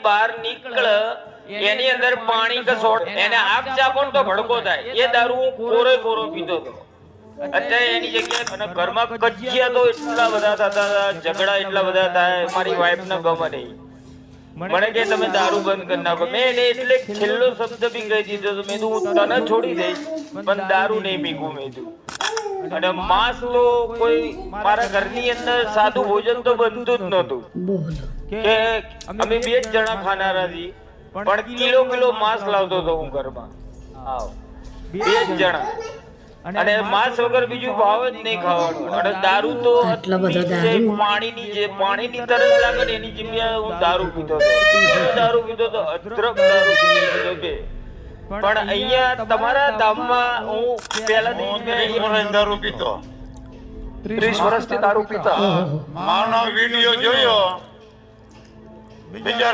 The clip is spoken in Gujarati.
બહાર નીકળ એની અંદર પાણી કે સોડ એને આગ ચાપો ને તો ભડકો થાય. એ દારૂ હું કોરો કોરો પીતો હતો. અત્યારે એની જગ્યાએ અને ઘરમાં કજિયા તો એટલા બધા થતા હતા, ઝઘડા એટલા બધા થાય. મારી વાઈફ ને ગમે નહીં, મને કે તમે દારૂ બંધ કરી નાખો. મેં એને એટલે છેલ્લો શબ્દ બી કહી દીધો હતો, મેં હું તને છોડી દઈશ પણ દારૂ નહીં પીવું. મેં કીધું અને માંસ તો કોઈ મારા ઘરની અંદર સાદું ભોજન તો બનતું જ નહોતું કે અમે 2 જ જણા ખાનારા છીએ, પણ કિલો માંસ લાવતો હતો હું ઘરમાં. 2 જ જણા અને માંસ વગર બીજું ભાવ જ નહીં ખાવાનું. અને દારૂ તો પાણીની તરસ લાગે ને એની જગ્યાએ હું દારૂ પીતો હતો. અદરક દારૂ પીતો હતો. પણ અહીંયા તમારા ધામમાં હું પહેલાથી દારૂ પીતો, 30 વર્ષથી દારૂ પીતા. માનો વિડિયો જોયો બીજા